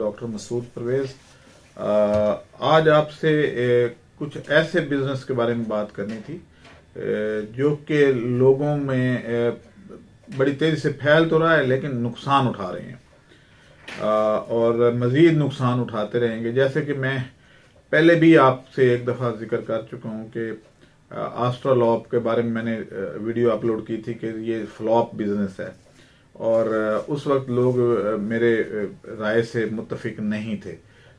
Doctor Masood Parvez. आज आपसे कुछ ऐसे बिजनेस के बारे में बात करनी थी जो कि लोगों में बड़ी तेज़ी से फैल तो रहा है लेकिन नुकसान उठा रहे हैं और मज़ीद नुकसान उठाते रहेंगे। जैसे कि मैं पहले भी आपसे एक दफ़ा जिक्र कर चुका हूँ कि एस्ट्रोलॉप के बारे में मैंने वीडियो अपलोड की थी कि ये फ्लॉप बिजनेस है और उस वक्त लोग मेरे राय से मुत्तफिक नहीं थे,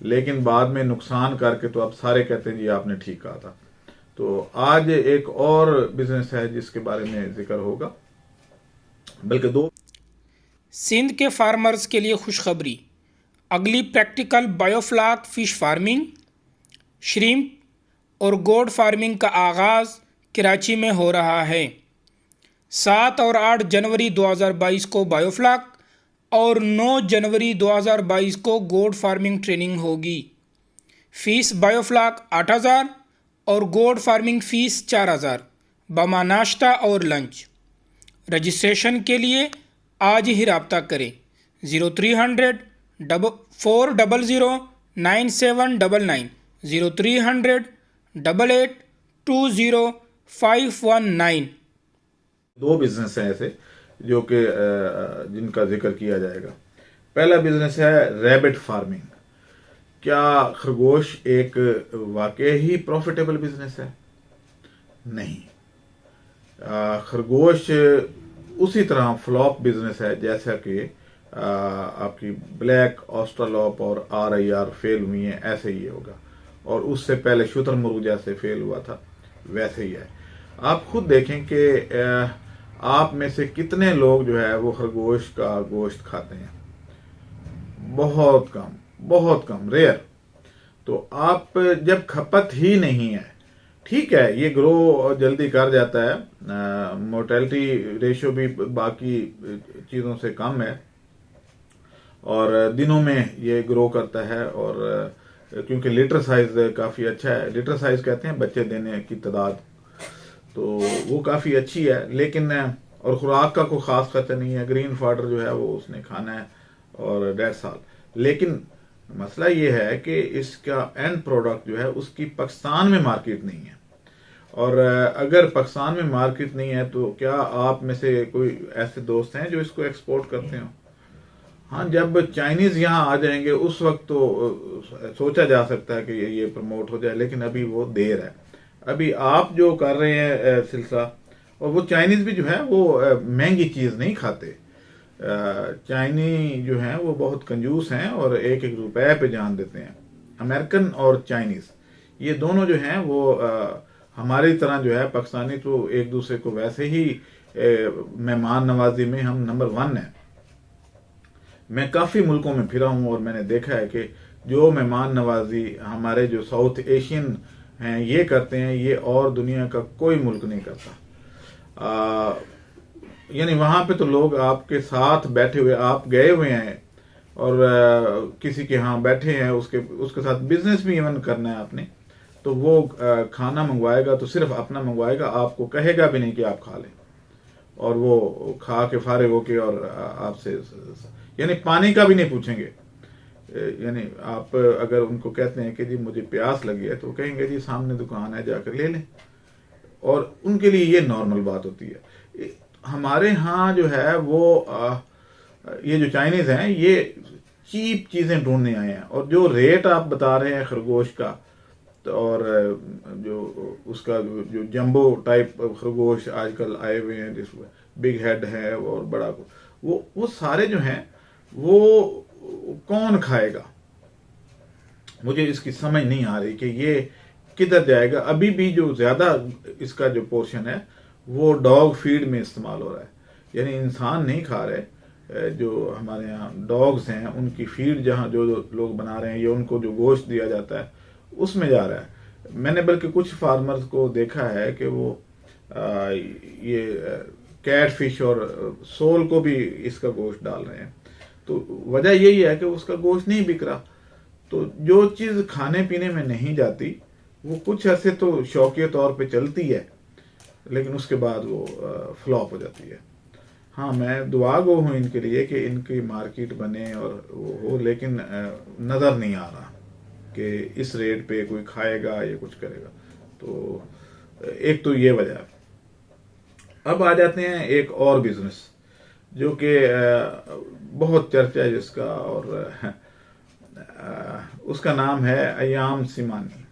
लेकिन बाद में नुकसान करके तो अब सारे कहते हैं जी आपने ठीक कहा था। तो आज एक और बिजनेस है जिसके बारे में जिक्र होगा, बल्कि दो। सिंध के फार्मर्स के लिए खुशखबरी, अगली practical biofloc fish farming, shrimp और गोड फार्मिंग का आगाज़ कराची में हो रहा है। 7 और 8 जनवरी 2022 को बायोफ्लाक और 9 जनवरी 2022 को गोड फार्मिंग ट्रेनिंग होगी। फीस बायोफ्लाक 8,000 और गोड फार्मिंग फ़ीस 4,000 बमा नाश्ता और लंच। रजिस्ट्रेशन के लिए आज ही रब्ता करें 0300 400 9799 0300 8820 519। दो बिजनेस हैं ऐसे जो कि जिनका जिक्र किया जाएगा। पहला बिजनेस है रैबिट फार्मिंग। क्या खरगोश एक वाकई ही प्रॉफिटेबल बिजनेस है? नहीं। खरगोश उसी तरह फ्लॉप बिजनेस है जैसा कि आपकी ब्लैक ऑस्ट्रेलॉप और RIR फेल हुई है, ऐसे ही होगा। और उससे पहले शुतुरमुर्ग जैसे फेल हुआ था वैसे ही है। आप खुद देखें कि आप में से कितने लोग जो है वो खरगोश का गोश्त खाते हैं? बहुत कम, बहुत कम, रेयर। तो आप जब खपत ही नहीं है, ठीक है ये ग्रो जल्दी कर जाता है, मोर्टेलिटी रेशियो भी बाकी चीज़ों से कम है और दिनों में ये ग्रो करता है। और क्योंकि लीटर साइज काफ़ी अच्छा है, लीटर साइज कहते हैं बच्चे देने की तादाद, तो वो काफ़ी अच्छी है। लेकिन और खुराक का कोई ख़ास खर्चा नहीं है, ग्रीन फाडर जो है वो उसने खाना है और 1.5 साल। लेकिन मसला ये है कि इसका एंड प्रोडक्ट जो है उसकी पाकिस्तान में मार्केट नहीं है। और अगर पाकिस्तान में मार्केट नहीं है तो क्या आप में से कोई ऐसे दोस्त हैं जो इसको एक्सपोर्ट करते हो? हाँ, जब चाइनीज़ यहाँ आ जाएंगे उस वक्त तो सोचा जा सकता है कि ये प्रमोट हो जाए, लेकिन अभी वो देर है। अभी आप जो कर रहे हैं सिलसिला, और वो चाइनीज़ भी जो है वो महंगी चीज़ नहीं खाते। चाइनी जो हैं वो बहुत कंजूस हैं और एक एक रुपए पे जान देते हैं। अमेरिकन और चाइनीज़ ये दोनों जो हैं वो हमारी तरह जो है पाकिस्तानी तो एक दूसरे को वैसे ही मेहमान नवाजी में हम नंबर 1 हैं। मैं काफ़ी मुल्कों में फिरा हूँ और मैंने देखा है कि जो मेहमान नवाजी हमारे जो साउथ एशियन हैं ये करते हैं, ये और दुनिया का कोई मुल्क नहीं करता। यानी वहाँ पे तो लोग आपके साथ बैठे हुए, आप गए हुए हैं और किसी के यहाँ बैठे हैं, उसके साथ बिजनेस भी इवन करना है आपने, तो वो खाना मंगवाएगा तो सिर्फ अपना मंगवाएगा, आपको कहेगा भी नहीं कि आप खा लें। और वो खा के फारिग होके और आपसे यानी पानी का भी नहीं पूछेंगे। यानी आप अगर उनको कहते हैं कि जी मुझे प्यास लगी है तो कहेंगे जी सामने दुकान है जाकर ले लें, और उनके लिए ये नॉर्मल बात होती है। हमारे यहाँ जो है वो ये जो चाइनीज़ हैं ये चीप चीज़ें ढूंढने आए हैं, और जो रेट आप बता रहे हैं खरगोश का, तो और जो उसका जो जंबो टाइप खरगोश आजकल आए हुए हैं जिसमें बिग हेड है और बड़ा, वो सारे जो हैं वो कौन खाएगा? मुझे इसकी समझ नहीं आ रही कि ये किधर जाएगा। अभी भी जो ज़्यादा इसका जो पोर्शन है वो डॉग फीड में इस्तेमाल हो रहा है, यानी इंसान नहीं खा रहे। जो हमारे यहाँ डॉग्स हैं उनकी फीड जहाँ जो लोग बना रहे हैं या उनको जो गोश्त दिया जाता है उसमें जा रहा है। मैंने बल्कि कुछ फार्मर्स को देखा है कि वो ये कैट फिश और सोल को भी इसका गोश्त डाल रहे हैं। तो वजह यही है कि उसका गोश्त नहीं बिक रहा। तो जो चीज़ खाने पीने में नहीं जाती वो कुछ ऐसे तो शौकिया तौर पे चलती है, लेकिन उसके बाद वो फ्लॉप हो जाती है। हाँ, मैं दुआ गो हूँ इनके लिए कि इनकी मार्केट बने और वो हो, लेकिन नज़र नहीं आ रहा कि इस रेट पे कोई खाएगा या कुछ करेगा। तो एक तो ये वजह है। अब आ जाते हैं एक और बिजनेस जो कि बहुत चर्चा है जिसका, और उसका नाम है अयाम सिमानी।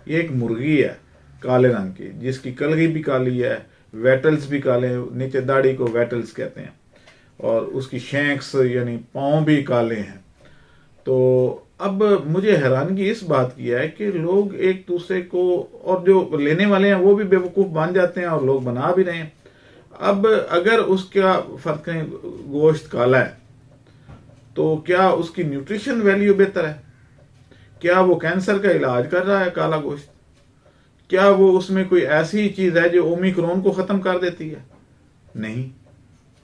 ये एक मुर्गी है काले रंग की, जिसकी कलगी भी काली है, वेटल्स भी काले हैं, नीचे दाढ़ी को वेटल्स कहते हैं, और उसकी शैंक्स यानी पाँव भी काले हैं। तो अब मुझे हैरानगी इस बात की है कि लोग एक दूसरे को, और जो लेने वाले हैं वो भी बेवकूफ़ बन जाते हैं और लोग बना भी रहे हैं। अब अगर उसका फर्क है, गोश्त काला है, तो क्या उसकी न्यूट्रिशन वैल्यू बेहतर है? क्या वो कैंसर का इलाज कर रहा है काला गोश्त? क्या वो उसमें कोई ऐसी चीज है जो ओमिक्रॉन को खत्म कर देती है? नहीं।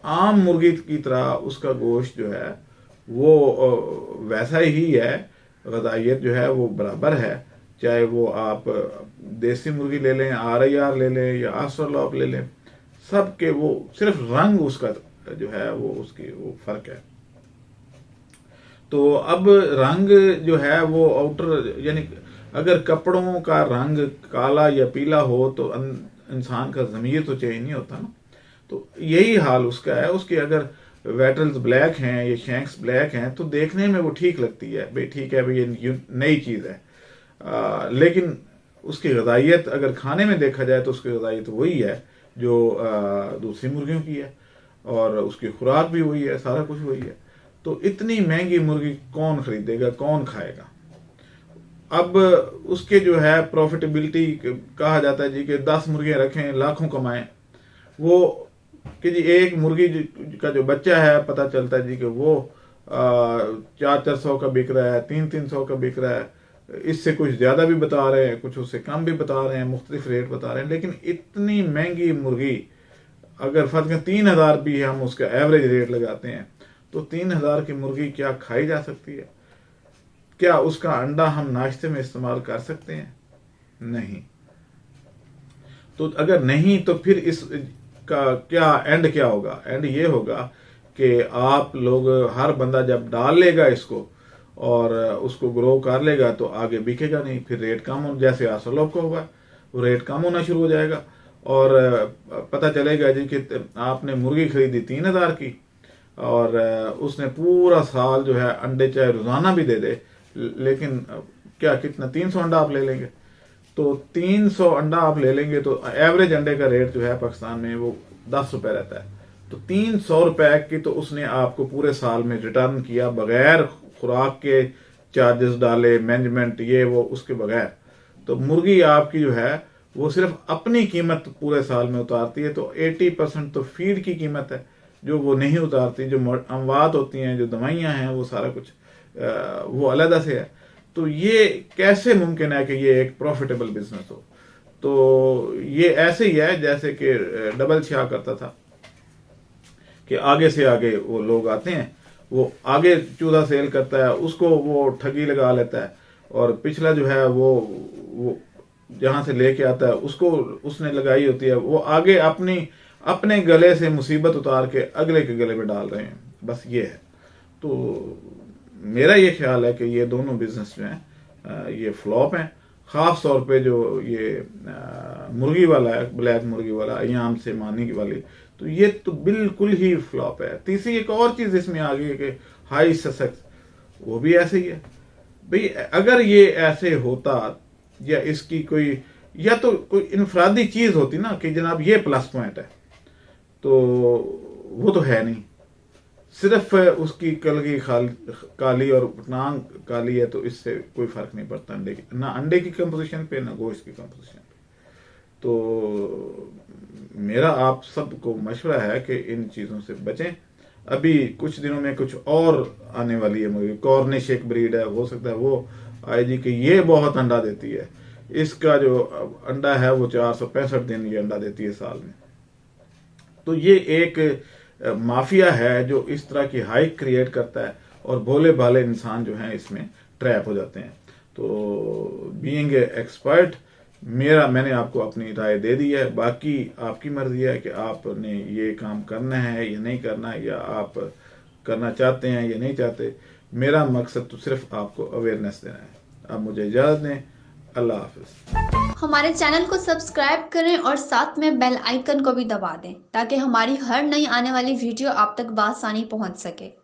आम मुर्गी की तरह उसका गोश्त जो है वो वैसा ही है, ग़िज़ाइयत जो है वो बराबर है। चाहे वो आप देसी मुर्गी ले लें, RIR ले लें या ऑस्ट्रेलॉप ले लें, सब के वो सिर्फ रंग उसका जो है वो उसकी वो फर्क है। तो अब रंग जो है वो आउटर, यानी अगर कपड़ों का रंग काला या पीला हो तो इंसान का ज़मीर तो चेंज नहीं होता ना। तो यही हाल उसका है। उसके अगर वेटल्स ब्लैक हैं या शैंक्स ब्लैक हैं तो देखने में वो ठीक लगती है, भाई ठीक है भाई ये नई चीज़ है। लेकिन उसकी ग़िज़ाइयत अगर खाने में देखा जाए तो उसकी ग़िज़ाइयत वही है जो दूसरी मुर्गियों की है, और उसकी खुराक भी वही है, सारा कुछ वही है। तो इतनी महंगी मुर्गी कौन खरीदेगा, कौन खाएगा? अब उसके जो है प्रॉफिटेबिलिटी कहा जाता है जी कि 10 मुर्गियां रखें लाखों कमाएं। वो कि जी एक मुर्गी का जो बच्चा है पता चलता है जी कि वो 400-400 का बिक रहा है, 300-300 का बिक रहा है। इससे कुछ ज़्यादा भी बता रहे हैं, कुछ उससे कम भी बता रहे हैं, मुख्तलिफ रेट बता रहे हैं। लेकिन इतनी महंगी मुर्गी, अगर फर्क 3,000 भी हम उसका एवरेज रेट लगाते हैं तो 3,000 की मुर्गी क्या खाई जा सकती है? क्या उसका अंडा हम नाश्ते में इस्तेमाल कर सकते हैं? नहीं। तो अगर नहीं तो फिर इस का क्या एंड क्या होगा? एंड ये होगा कि आप लोग, हर बंदा जब डाल लेगा इसको और उसको ग्रो कर लेगा तो आगे बिकेगा नहीं, फिर रेट कम हो, जैसे आसलोप का हुआ वो रेट कम होना शुरू हो जाएगा। और पता चलेगा जी कि आपने मुर्गी खरीदी 3,000 की और उसने पूरा साल जो है अंडे चाहे रोजाना भी दे दे, लेकिन क्या कितना 300 अंडा आप ले लेंगे, तो 300 अंडा आप ले लेंगे तो एवरेज अंडे का रेट जो है पाकिस्तान में वो 10 रुपए रहता है। तो 300 रुपए की तो उसने आपको पूरे साल में रिटर्न किया, बगैर खुराक के चार्जेस डाले, मैनेजमेंट ये वो उसके बगैर। तो मुर्गी आपकी जो है वो सिर्फ अपनी कीमत पूरे साल में उतारती है। तो 80% तो फीड की कीमत है जो वो नहीं उतारती। जो अमवात होती हैं, जो दवाइयाँ हैं, वो सारा कुछ वो अलग से है। तो ये कैसे मुमकिन है कि ये एक प्रॉफिटेबल बिजनेस हो? तो ये ऐसे ही है जैसे कि डबल शाह करता था कि आगे से आगे वो लोग आते हैं, वो आगे चूल्हा सेल करता है, उसको वो ठगी लगा लेता है, और पिछला जो है वो जहां से लेके आता है उसको उसने लगाई होती है, वो आगे अपने गले से मुसीबत उतार के अगले के गले में डाल रहे हैं। बस ये है। तो मेरा ये ख्याल है कि ये दोनों बिजनेस जो हैं ये फ्लॉप हैं। ख़ास तौर पे जो ये मुर्गी वाला है, ब्लैक मुर्गी वाला, अयाम सिमानी वाली, तो ये तो बिल्कुल ही फ्लॉप है। तीसरी एक और चीज़ इसमें आ गई है कि हाई ससेक्स, वो भी ऐसे ही है। भाई अगर ये ऐसे होता, या इसकी कोई, या तो कोई इनफरादी चीज़ होती ना कि जनाब ये प्लस पॉइंट है, तो वो तो है नहीं। सिर्फ उसकी कलगी काली और टांग काली है तो इससे कोई फर्क नहीं पड़ता अंडे की, ना अंडे की कंपोजिशन पे ना गोश्त की कंपोजिशन पे। तो मेरा आप सबको मशवरा है कि इन चीज़ों से बचें। अभी कुछ दिनों में कुछ और आने वाली है मुर्गी, कॉर्निश एक ब्रीड है, हो सकता है वो आए जी कि ये बहुत अंडा देती है। इसका जो अंडा है वो 465 दिन ये अंडा देती है साल में। तो ये एक माफिया है जो इस तरह की हाइक क्रिएट करता है, और भोले भाले इंसान जो हैं इसमें ट्रैप हो जाते हैं। तो बीइंग एक्सपर्ट मैंने आपको अपनी राय दे दी है, बाकी आपकी मर्जी है कि आपने ये काम करना है या नहीं करना, या आप करना चाहते हैं या नहीं चाहते। मेरा मकसद तो सिर्फ आपको अवेयरनेस देना है। आप मुझे इजाज़त दें। अल्लाह हाफिज़। हमारे चैनल को सब्सक्राइब करें और साथ में बेल आइकन को भी दबा दें ताकि हमारी हर नई आने वाली वीडियो आप तक बआसानी पहुंच सके।